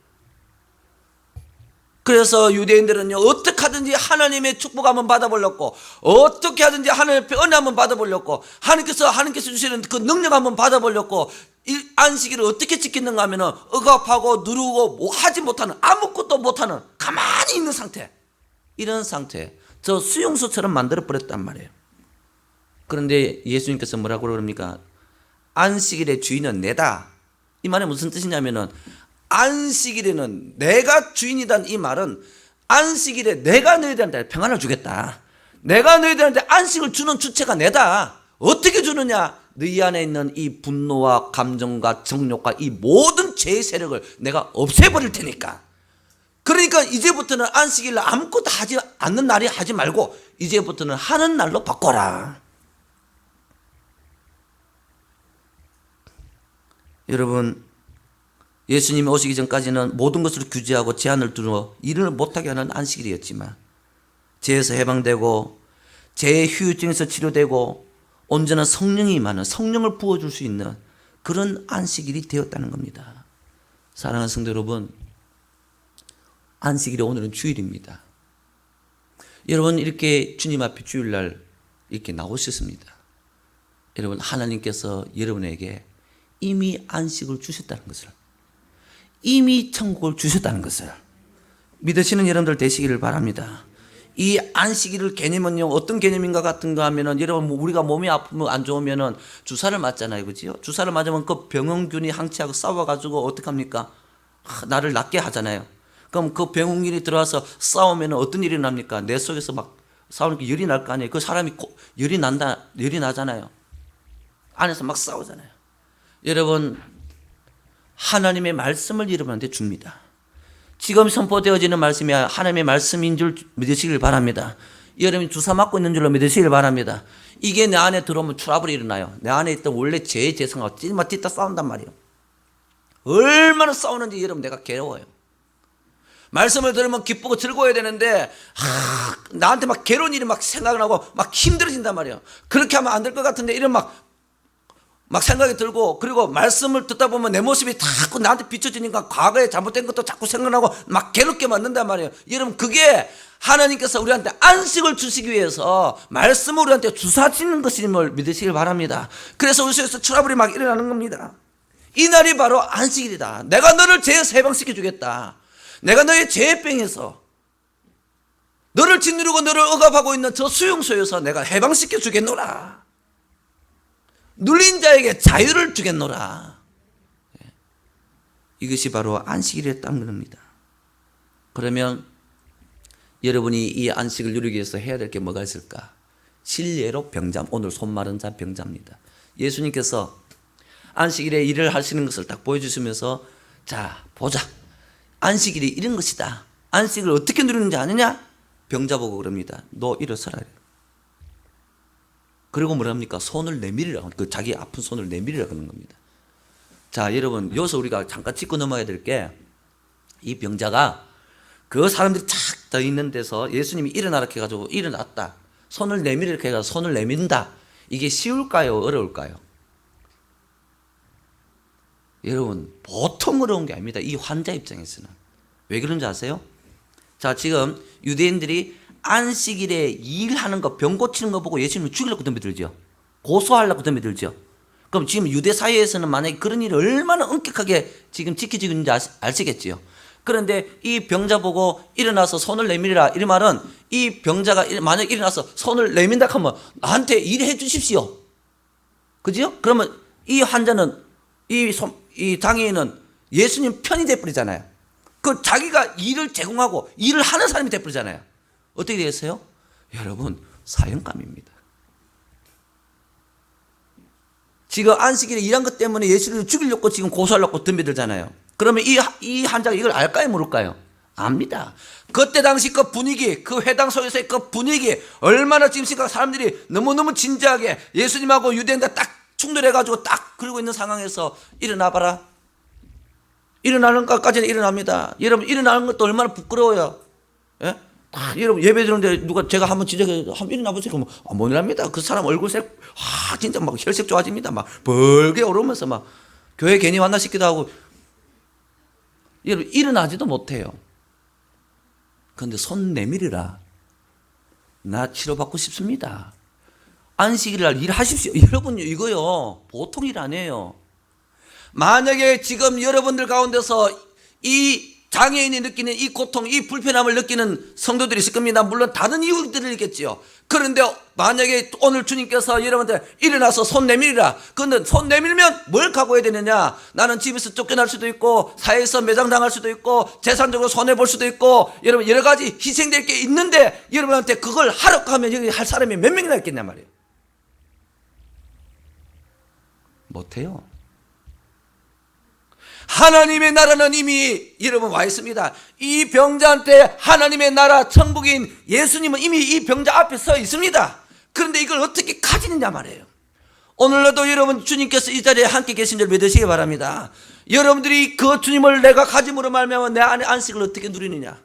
그래서 유대인들은요, 어떻게 하든지 하나님의 축복 한번 받아보려고, 어떻게 하든지 하나님의 은혜 한번 받아보려고, 하나님께서 주시는 그 능력 한번 받아보려고, 이 안식일을 어떻게 지키는가 하면은 억압하고 누르고 뭐 하지 못하는, 아무것도 못하는 가만히 있는 상태, 이런 상태, 저 수용소처럼 만들어버렸단 말이에요. 그런데 예수님께서 뭐라고 그럽니까? 안식일의 주인은 내다. 이 말이 무슨 뜻이냐면은, 안식일에는 내가 주인이란 이 말은, 안식일에 내가 너희들한테 평안을 주겠다. 내가 너희들한테 안식을 주는 주체가 내다. 어떻게 주느냐? 너희 안에 있는 이 분노와 감정과 정욕과 이 모든 죄의 세력을 내가 없애버릴 테니까. 그러니까 이제부터는 안식일을 아무것도 하지 않는 날이 하지 말고 이제부터는 하는 날로 바꿔라. 여러분, 예수님이 오시기 전까지는 모든 것을 규제하고 제한을 두어 일을 못하게 하는 안식일이었지만, 죄에서 해방되고 죄의 후유증에서 치료되고 온전한 성령이 임하는, 성령을 부어줄 수 있는 그런 안식일이 되었다는 겁니다. 사랑하는 성도 여러분, 안식일이 오늘은 주일입니다. 여러분, 이렇게 주님 앞에 주일날 이렇게 나오셨습니다. 여러분, 하나님께서 여러분에게 이미 안식을 주셨다는 것을, 이미 천국을 주셨다는 것을 믿으시는 여러분들 되시기를 바랍니다. 이 안식일을 개념은요, 어떤 개념인가 같은가 하면은, 여러분, 우리가 몸이 아프면 안 좋으면은 주사를 맞잖아요. 그죠? 주사를 맞으면 그 병원균이 항체하고 싸워가지고 어떡합니까? 나를 낫게 하잖아요. 그럼 그 병원균이 들어와서 싸우면 어떤 일이 납니까? 내 속에서 막 싸우니까 열이 날 거 아니에요. 그 사람이 열이 나잖아요. 안에서 막 싸우잖아요. 여러분, 하나님의 말씀을 여러분한테 줍니다. 지금 선포되어지는 말씀이 하나님의 말씀인 줄 믿으시길 바랍니다. 여러분이 주사 맞고 있는 줄로 믿으시길 바랍니다. 이게 내 안에 들어오면 트러블이 일어나요. 내 안에 있던 원래 죄의 재성하고 찌마 찢다 싸운단 말이에요. 얼마나 싸우는지 여러분 내가 괴로워요. 말씀을 들으면 기쁘고 즐거워야 되는데 나한테 막 괴로운 일이 막 생각나고 막 힘들어진단 말이에요. 그렇게 하면 안 될 것 같은데 이런 막 생각이 들고, 그리고 말씀을 듣다 보면 내 모습이 자꾸 나한테 비춰지니까 과거에 잘못된 것도 자꾸 생각나고 막 괴롭게 만든단 말이에요. 여러분, 그게 하나님께서 우리한테 안식을 주시기 위해서 말씀을 우리한테 주사지는 것임을 믿으시길 바랍니다. 그래서 우리 속에서 트러블이 막 일어나는 겁니다. 이 날이 바로 안식일이다. 내가 너를 죄에서 해방시켜 주겠다. 내가 너의 죄의 병에서, 너를 짓누르고 너를 억압하고 있는 저 수용소에서 내가 해방시켜 주겠노라. 눌린 자에게 자유를 주겠노라. 이것이 바로 안식일이었다는 겁니다. 그러면 여러분이 이 안식을 누리기 위해서 해야 될 게 뭐가 있을까? 실례로 병잠, 오늘 손 마른 자 병자입니다. 예수님께서 안식일에 일을 하시는 것을 딱 보여주시면서, 자, 보자. 안식일이 이런 것이다. 안식을 어떻게 누리는지 아느냐? 병자 보고 그럽니다. 너 일어서라. 그리고 뭐랍니까? 손을 내밀으라고, 그 자기 아픈 손을 내밀으라고 하는 겁니다. 자, 여러분, 여기서 우리가 잠깐 짚고 넘어가야 될 게, 이 병자가 그 사람들이 착 더 있는 데서 예수님이 일어나라 해가지고 일어났다. 손을 내밀으라 해가지고 손을 내민다. 이게 쉬울까요? 어려울까요? 여러분, 보통 어려운 게 아닙니다. 이 환자 입장에서는. 왜 그런지 아세요? 자, 지금 유대인들이 안식일에 일하는 거, 병 고치는 거 보고 예수님을 죽이려고 덤벼들죠. 고소하려고 덤벼들죠. 그럼 지금 유대 사회에서는 만약에 그런 일이 얼마나 엄격하게 지금 지켜지고 있는지 아시겠지요. 그런데 이 병자 보고 일어나서 손을 내밀라, 이 말은 이 병자가 만약에 일어나서 손을 내민다 하면 나한테 일해 주십시오. 그죠? 그러면 이 환자는, 이 장애인은 예수님 편이 돼버리잖아요. 그 자기가 일을 제공하고 일을 하는 사람이 돼버리잖아요. 어떻게 되겠어요? 여러분, 사형감입니다. 지금 안식일에 일한 것 때문에 예수를 죽이려고 지금 고소하려고 덤벼들잖아요. 그러면 이 환자가 이걸 알까요, 모를까요? 압니다. 그때 당시 그 분위기, 그 회당 속에서의 그 분위기, 얼마나 지금 사람들이 너무너무 진지하게 예수님하고 유대인들 딱 충돌해가지고 딱 그러고 있는 상황에서 일어나봐라. 일어나는 것까지는 일어납니다. 여러분, 일어나는 것도 얼마나 부끄러워요. 예? 여러분, 예배 드리는데 누가 제가 한번 진짜 한번 일어나보세요. 그러면 못 일어납니다. 그 사람 얼굴색, 진짜 막 혈색 좋아집니다. 막 벌게 오르면서 막 교회 괜히 왔나 싶기도 하고. 여러분, 일어나지도 못해요. 그런데 손 내밀으라. 나 치료받고 싶습니다. 안식일 날 일하십시오. 여러분, 이거요, 보통 일 아니에요. 만약에 지금 여러분들 가운데서 이 장애인이 느끼는 이 고통, 이 불편함을 느끼는 성도들이 있을 겁니다. 물론 다른 이유들이 있겠지요. 그런데 만약에 오늘 주님께서 여러분들 일어나서 손 내밀이라. 그런데 손 내밀면 뭘 각오해야 되느냐? 나는 집에서 쫓겨날 수도 있고, 사회에서 매장당할 수도 있고, 재산적으로 손해볼 수도 있고, 여러분 여러 가지 희생될 게 있는데 여러분한테 그걸 하라고 하면 여기 할 사람이 몇 명이나 있겠냐 말이에요. 못해요. 하나님의 나라는 이미 여러분 와 있습니다. 이 병자한테 하나님의 나라 천국인 예수님은 이미 이 병자 앞에 서 있습니다. 그런데 이걸 어떻게 가지느냐 말이에요. 오늘날도 여러분 주님께서 이 자리에 함께 계신 줄 믿으시기 바랍니다. 여러분들이 그 주님을 내가 가짐으로 말미암아 내 안에 안식을 어떻게 누리느냐.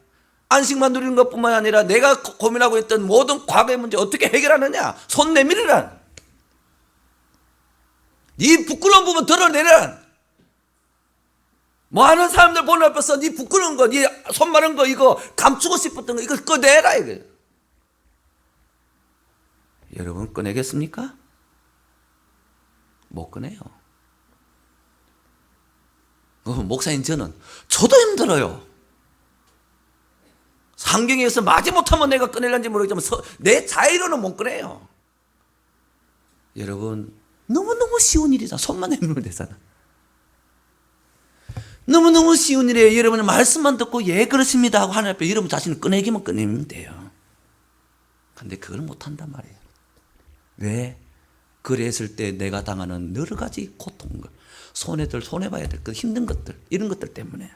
안식만 누리는 것뿐만 아니라 내가 고민하고 있던 모든 과거의 문제 어떻게 해결하느냐. 손 내밀으란. 네 부끄러운 부분 드러내란. 많은 사람들 보는 앞에서 네 부끄러운 거, 네 손 마른 거 이거 감추고 싶었던 거 이거 꺼내라 이거. 여러분 꺼내겠습니까? 못 꺼내요. 목사님 저도 힘들어요. 상경에서 마지못하면 내가 꺼내려는지 모르겠지만 내 자의로는 못 꺼내요. 여러분 너무너무 쉬운 일이잖아. 손만 내밀면 되잖아. 너무너무 쉬운 일이에요. 여러분은 말씀만 듣고 예 그렇습니다 하고 하나님 앞에 여러분 자신을 꺼내기만 꺼내면 돼요. 근데 그걸 못한단 말이에요. 왜? 그랬을 때 내가 당하는 여러 가지 고통들, 손해봐야 될 그 힘든 것들, 이런 것들 때문에.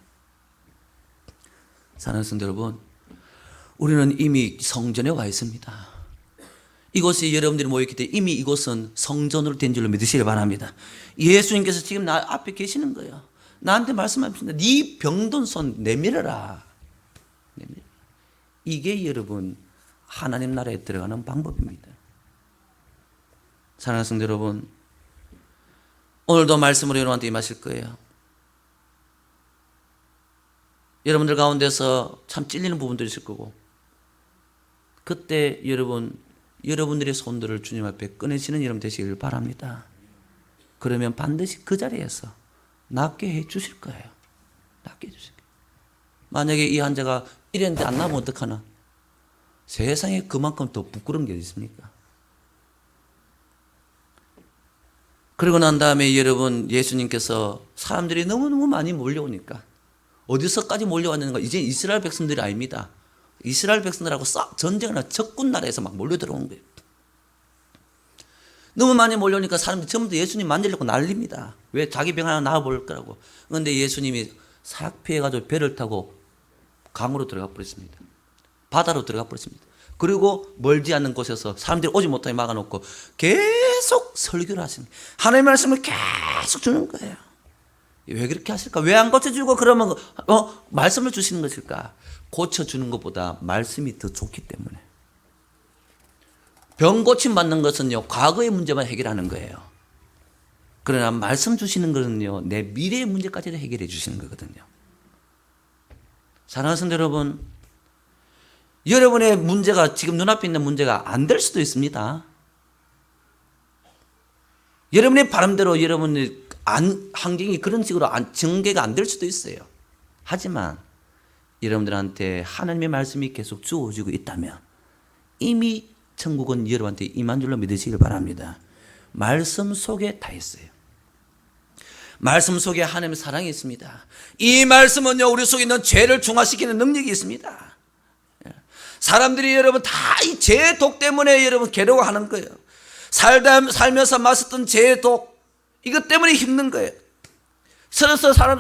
사랑하는 성도 여러분, 우리는 이미 성전에 와 있습니다. 이곳에 여러분들이 모였기 때문에 이미 이곳은 성전으로 된 줄로 믿으시길 바랍니다. 예수님께서 지금 나 앞에 계시는 거예요. 나한테 말씀하십니다. 네 병든 손 내밀어라. 이게 여러분 하나님 나라에 들어가는 방법입니다. 사랑하는 성도 여러분, 오늘도 말씀으로 여러분한테 임하실 거예요. 여러분들 가운데서 참 찔리는 부분들이 있을 거고, 그때 여러분들의 손들을 주님 앞에 꺼내시는 여러분 되시길 바랍니다. 그러면 반드시 그 자리에서 낫게 해 주실 거예요. 낫게 해 주실 거예요. 만약에 이 환자가 이랬는데 안 나면 어떡하나? 세상에 그만큼 더 부끄러운 게 있습니까? 그러고 난 다음에 여러분 예수님께서 사람들이 너무너무 많이 몰려오니까 어디서까지 몰려왔는가? 이제 이스라엘 백성들이 아닙니다. 이스라엘 백성들하고 전쟁을 적군 나라에서 막 몰려 들어온 거예요. 너무 많이 몰려오니까 사람들이 전부 다 예수님 만지려고 난립니다. 왜? 자기 병 하나 나아볼 거라고. 그런데 예수님이 싹 피해가지고 배를 타고 강으로 들어가 버렸습니다. 바다로 들어가 버렸습니다. 그리고 멀지 않는 곳에서 사람들이 오지 못하게 막아놓고 계속 설교를 하십니다. 하나님의 말씀을 계속 주는 거예요. 왜 그렇게 하실까? 왜 안 고쳐주고 그러면 말씀을 주시는 것일까? 고쳐주는 것보다 말씀이 더 좋기 때문에. 병 고침 받는 것은요, 과거의 문제만 해결하는 거예요. 그러나 말씀 주시는 것은요, 내 미래의 문제까지도 해결해 주시는 거거든요. 사랑하는 성도 여러분, 여러분의 문제가 지금 눈앞에 있는 문제가 안 될 수도 있습니다. 여러분의 바람대로 여러분의 환경이 그런 식으로 전개가 안 될 수도 있어요. 하지만 여러분들한테 하나님의 말씀이 계속 주어지고 있다면 이미 천국은 여러분한테 임한 줄로 믿으시길 바랍니다. 말씀 속에 다 있어요. 말씀 속에 하나님의 사랑이 있습니다. 이 말씀은요, 우리 속에 있는 죄를 중화시키는 능력이 있습니다. 사람들이 여러분 다 이 죄의 독 때문에 여러분 괴로워하는 거예요. 살면서 마셨던 죄의 독, 이것 때문에 힘든 거예요.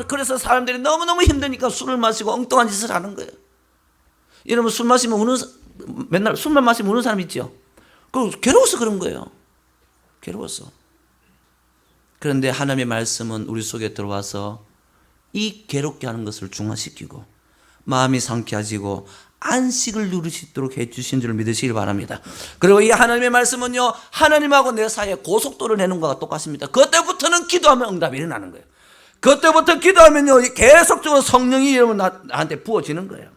그래서 사람들이 너무너무 힘드니까 술을 마시고 엉뚱한 짓을 하는 거예요. 여러분 술 마시면 맨날 술만 마시면 우는 사람 있죠. 괴로워서 그런 거예요. 괴로워서. 그런데 하나님의 말씀은 우리 속에 들어와서 이 괴롭게 하는 것을 중화시키고 마음이 상쾌해지고 안식을 누릴 수 있도록 해주신 줄 믿으시길 바랍니다. 그리고 이 하나님의 말씀은요, 하나님하고 내 사이에 고속도를 내는 것과 똑같습니다. 그때부터는 기도하면 응답이 일어나는 거예요. 그때부터 기도하면요, 계속적으로 성령이 여러분 나한테 부어지는 거예요.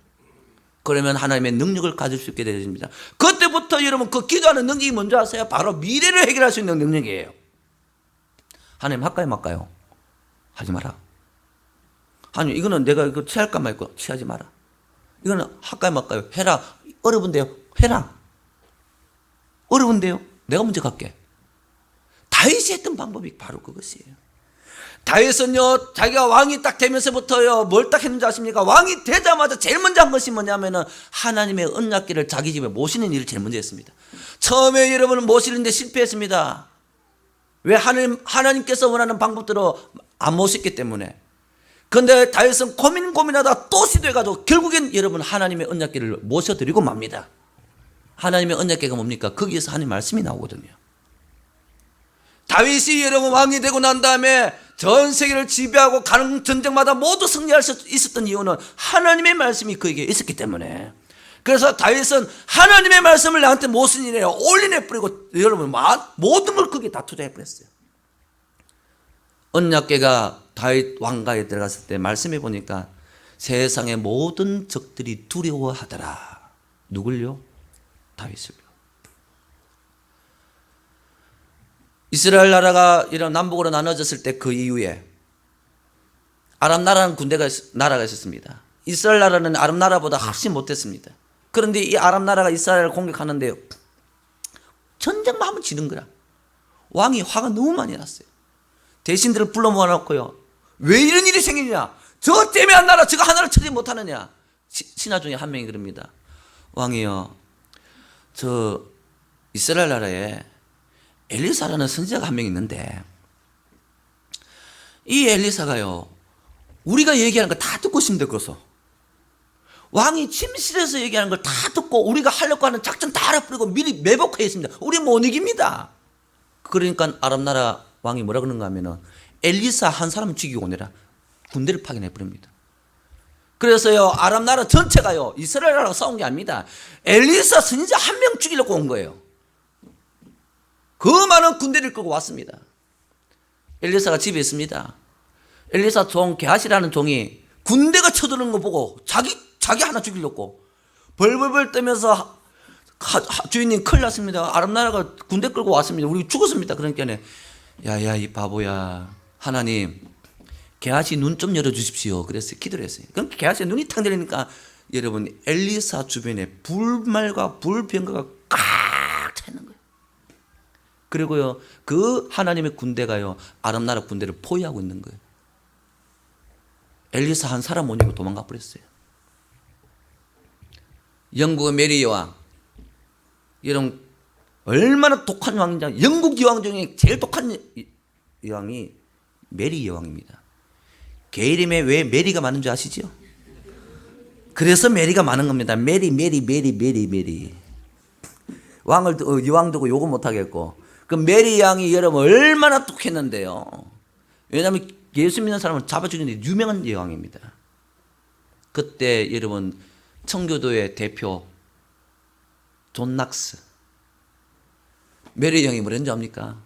그러면 하나님의 능력을 가질 수 있게 되십니다. 그때부터 여러분 그 기도하는 능력이 뭔지 아세요? 바로 미래를 해결할 수 있는 능력이에요. 하나님 할까요 말까요? 하지 마라. 하나님 이거는 내가 이거 취할까 말까? 취하지 마라. 이거는 할까요 말까요? 해라. 어려운데요? 해라. 어려운데요? 내가 먼저 갈게. 다윗이 했던 방법이 바로 그것이에요. 다윗은요, 자기가 왕이 딱 되면서부터요, 뭘 딱 했는지 아십니까? 왕이 되자마자 제일 먼저 한 것이 뭐냐면은 하나님의 언약궤를 자기 집에 모시는 일을 제일 먼저 했습니다. 처음에 여러분은 모시는데 실패했습니다. 왜? 하나님께서 원하는 방법대로 안 모셨기 때문에. 그런데 다윗은 고민하다 또 시도해가지고 결국엔 여러분 하나님의 언약궤를 모셔드리고 맙니다. 하나님의 언약궤가 뭡니까? 거기에서 하나님 말씀이 나오거든요. 다윗이 여러분 왕이 되고 난 다음에 전 세계를 지배하고 가는 전쟁마다 모두 승리할 수 있었던 이유는 하나님의 말씀이 그에게 있었기 때문에. 그래서 다윗은 하나님의 말씀을 나한테 무슨 일이에요? 올인해 뿌리고 여러분 모든 걸 거기에 다 투자해 버렸어요. 언약궤가 다윗 왕가에 들어갔을 때 말씀해 보니까 세상의 모든 적들이 두려워하더라. 누굴요? 다윗을요. 이스라엘 나라가 이런 남북으로 나눠졌을 때 그 이후에 아람 나라는 나라가 있었습니다. 이스라엘 나라는 아람 나라보다 훨씬 못했습니다. 그런데 이 아람 나라가 이스라엘을 공격하는데요, 전쟁만 하면 지는 거야. 왕이 화가 너무 많이 났어요. 대신들을 불러 모아놓고요, 왜 이런 일이 생기냐? 저 때문에 한 나라, 저거 하나를 처리 못하느냐? 신하 중에 한 명이 그럽니다. 왕이요, 저 이스라엘 나라에 엘리사라는 선지자가 한 명 있는데 이 엘리사가요, 우리가 얘기하는 거 다 듣고 있습니다. 그래서 왕이 침실에서 얘기하는 걸 다 듣고 우리가 하려고 하는 작전 다 알아버리고 미리 매복해 있습니다. 우리 못 이깁니다. 그러니까 아람 나라 왕이 뭐라 그러는가 하면은 엘리사 한 사람 죽이고 오느라 군대를 파견해 버립니다. 그래서요, 아람 나라 전체가요, 이스라엘 나라가 싸운 게 아닙니다. 엘리사 선지자 한 명 죽이려고 온 거예요. 그 많은 군대를 끌고 왔습니다. 엘리사가 집에 있습니다. 엘리사 종 게하시라는 종이 군대가 쳐드는 거 보고 자기 하나 죽이려고 벌벌벌 떨면서 주인님 큰일 났습니다. 아람 나라가 군대 끌고 왔습니다. 우리 죽었습니다. 그러니까 야야 이 바보야, 하나님 게하시 눈 좀 열어주십시오. 그래서 기도를 했어요. 그럼 게하시 눈이 탁 열리니까 여러분 엘리사 주변에 불말과 불병거가 꽉 차 있는 거예요. 그리고요, 그 하나님의 군대가요, 아람 나라 군대를 포위하고 있는 거예요. 엘리사 한 사람 못 이기고 도망가 버렸어요. 영국의 메리 여왕, 이런 얼마나 독한 왕이냐. 영국 여왕 중에 제일 독한 여왕이 메리 여왕입니다. 개 이름에 왜 메리가 많은 줄 아시죠? 그래서 메리가 많은 겁니다. 메리. 여왕 두고 욕은 못하겠고, 그 메리 양이 여러분 얼마나 독했는데요. 왜냐하면 예수 믿는 사람을 잡아 죽이는 유명한 여왕입니다. 그때 여러분 청교도의 대표 존 낙스, 메리 양이 뭐랬는지 압니까?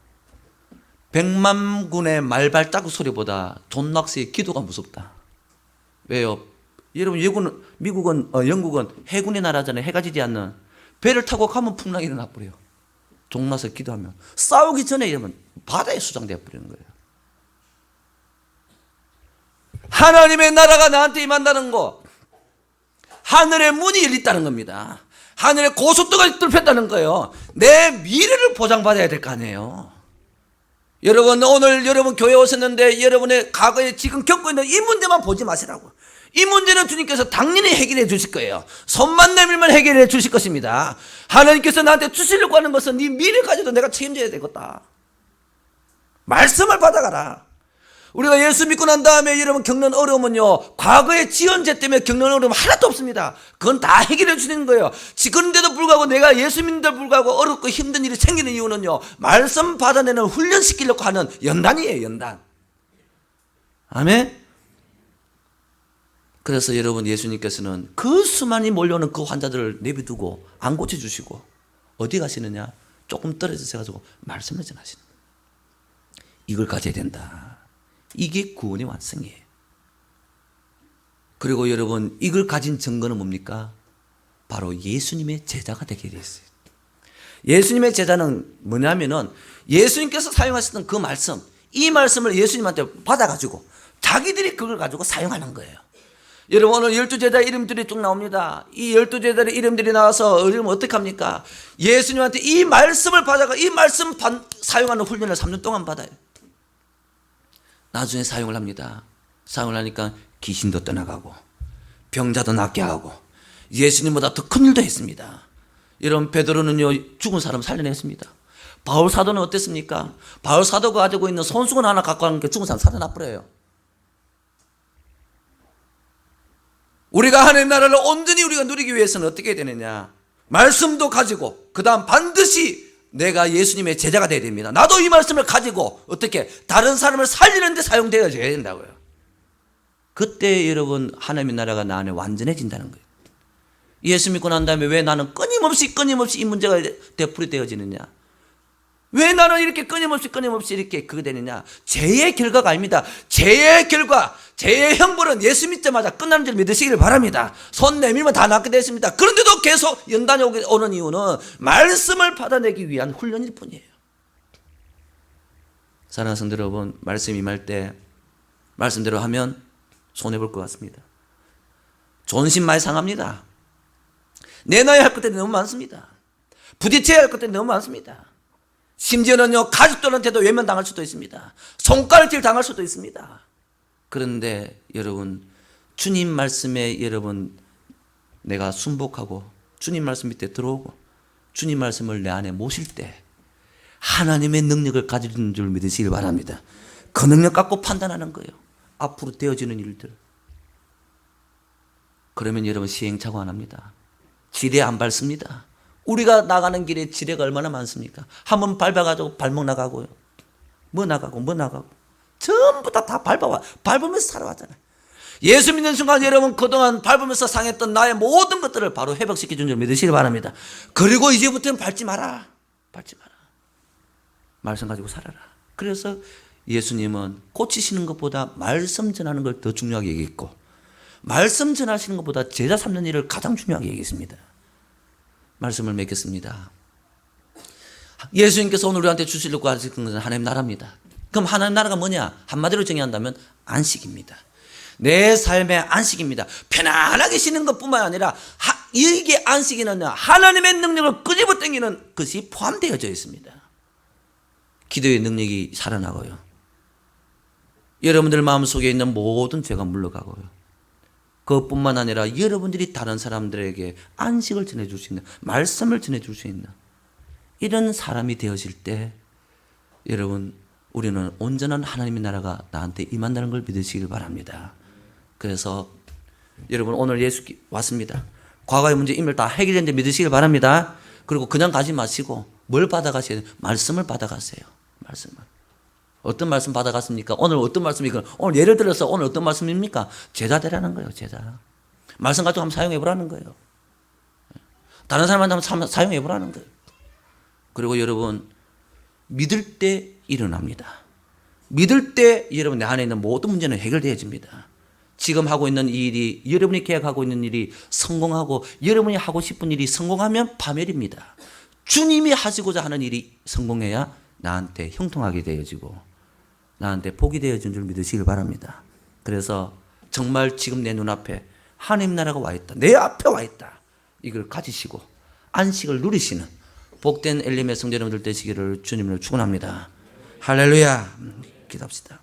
100만 군의 말발자국 소리보다 존 낙스의 기도가 무섭다. 왜요? 여러분 영국은 해군의 나라잖아요. 해가 지지 않는. 배를 타고 가면 풍랑이 일어나 버려요. 존 낙스 기도하면 싸우기 전에 여러분 바다에 수장되어 버리는 거예요. 하나님의 나라가 나한테 임한다는 거, 하늘의 문이 열렸다는 겁니다. 하늘의 고속도가 뚫혔다는 거예요. 내 미래를 보장받아야 될 거 아니에요. 여러분 오늘 여러분 교회 오셨는데 여러분의 과거에 지금 겪고 있는 이 문제만 보지 마시라고. 이 문제는 주님께서 당연히 해결해 주실 거예요. 손만 내밀면 해결해 주실 것입니다. 하나님께서 나한테 주시려고 하는 것은 네 미래까지도 내가 책임져야 되겠다. 말씀을 받아가라. 우리가 예수 믿고 난 다음에 여러분 겪는 어려움은요, 과거의 지연죄 때문에 겪는 어려움 하나도 없습니다. 그건 다 해결해 주는 거예요. 그런데도 불구하고 내가 예수 믿는데도 불구하고 어렵고 힘든 일이 생기는 이유는요, 말씀 받아내는 훈련시키려고 하는 연단이에요, 연단. 아멘? 그래서 여러분, 예수님께서는 그 수많이 몰려오는 그 환자들을 내비두고 안 고쳐주시고 어디 가시느냐? 조금 떨어져서 가지고 말씀을 전하시는 거예요. 이걸 가져야 된다. 이게 구원의 완성이에요. 그리고 여러분, 이걸 가진 증거는 뭡니까? 바로 예수님의 제자가 되게 되었어요. 예수님의 제자는 뭐냐면은 예수님께서 사용하셨던 그 말씀, 이 말씀을 예수님한테 받아가지고 자기들이 그걸 가지고 사용하는 거예요. 여러분, 오늘 12제자 이름들이 쭉 나옵니다. 이 12제자의 이름들이 나와서 여러분 어떻게 합니까? 예수님한테 이 말씀을 받아가 이 말씀 사용하는 훈련을 3년 동안 받아요. 나중에 사용을 합니다. 사용을 하니까 귀신도 떠나가고 병자도 낫게 하고 예수님보다 더 큰 일도 했습니다. 여러분, 베드로는요, 죽은 사람 살려냈습니다. 바울 사도는 어땠습니까? 바울 사도가 가지고 있는 손수건 하나 갖고 가는 게 죽은 사람 살려놔버려요. 우리가 하나님 나라를 온전히 우리가 누리기 위해서는 어떻게 해야 되느냐? 말씀도 가지고 그 다음 반드시 내가 예수님의 제자가 되어야 됩니다. 나도 이 말씀을 가지고 어떻게 다른 사람을 살리는 데 사용되어야 된다고요. 그때 여러분, 하나님의 나라가 나 안에 완전해진다는 거예요. 예수 믿고 난 다음에 왜 나는 끊임없이 이 문제가 되풀이되어지느냐? 왜 나는 이렇게 끊임없이 이렇게 그게 되느냐? 죄의 결과가 아닙니다. 죄의 결과, 죄의 형벌은 예수 믿자마자 끝나는 줄 믿으시기를 바랍니다. 손 내밀면 다 낫게 되었습니다. 그런데도 계속 연단이 오는 이유는 말씀을 받아내기 위한 훈련일 뿐이에요. 사랑하는 성도 여러분, 말씀 임할 때 말씀대로 하면 손해볼 것 같습니다. 존심 많이 상합니다. 내놔야 할 것들이 너무 많습니다. 부딪혀야 할 것들이 너무 많습니다. 심지어는요, 가족들한테도 외면당할 수도 있습니다. 손가락질 당할 수도 있습니다. 그런데 여러분, 주님 말씀에 여러분 내가 순복하고 주님 말씀 밑에 들어오고 주님 말씀을 내 안에 모실 때 하나님의 능력을 가지는 줄 믿으시길 바랍니다. 그 능력 갖고 판단하는 거예요. 앞으로 되어지는 일들. 그러면 여러분, 시행착오 안 합니다. 지뢰 안 밟습니다. 우리가 나가는 길에 지뢰가 얼마나 많습니까? 한번 밟아가지고 발목 나가고요. 뭐 나가고 전부 다 밟으면서 살아왔잖아요. 예수 믿는 순간 여러분, 그동안 밟으면서 상했던 나의 모든 것들을 바로 회복시켜준 줄 믿으시기 바랍니다. 그리고 이제부터는 밟지 마라. 말씀 가지고 살아라. 그래서 예수님은 고치시는 것보다 말씀 전하는 걸 더 중요하게 얘기했고, 말씀 전하시는 것보다 제자 삼는 일을 가장 중요하게 얘기했습니다. 말씀을 맺겠습니다. 예수님께서 오늘 우리한테 주시려고 하시는 것은 하나님 나라입니다. 그럼 하나님 나라가 뭐냐? 한마디로 정의한다면 안식입니다. 내 삶의 안식입니다. 편안하게 쉬는 것뿐만 아니라 이게 안식에는 하나님의 능력을 끄집어 당기는 것이 포함되어져 있습니다. 기도의 능력이 살아나고요. 여러분들 마음속에 있는 모든 죄가 물러가고요. 그것뿐만 아니라 여러분들이 다른 사람들에게 안식을 전해줄 수 있는, 말씀을 전해줄 수 있는 이런 사람이 되어질 때 여러분, 우리는 온전한 하나님의 나라가 나한테 임한다는 걸 믿으시길 바랍니다. 그래서 여러분, 오늘 예수 왔습니다. 과거의 문제 임을 다 해결했는데 믿으시길 바랍니다. 그리고 그냥 가지 마시고 뭘 받아가셔야 돼요? 말씀을 받아가세요. 말씀을. 어떤 말씀 받아갔습니까? 오늘 어떤 말씀이니까 오늘 예를 들어서 오늘 어떤 말씀입니까? 제자 되라는 거예요. 제자. 말씀 가지고 한번 사용해 보라는 거예요. 다른 사람한테 한번 사용해 보라는 거예요. 그리고 여러분, 믿을 때 일어납니다. 믿을 때 여러분 내 안에 있는 모든 문제는 해결되어집니다. 지금 하고 있는 이 일이, 여러분이 계획하고 있는 일이 성공하고 여러분이 하고 싶은 일이 성공하면 파멸입니다. 주님이 하시고자 하는 일이 성공해야 나한테 형통하게 되어지고 나한테 복이 되어진 줄 믿으시길 바랍니다. 그래서 정말 지금 내 눈앞에 하나님 나라가 와 있다. 내 앞에 와 있다. 이걸 가지시고 안식을 누리시는 복된 엘림의 성도 여러분들 되시기를 주님을 축원합니다. 할렐루야. 기도합시다.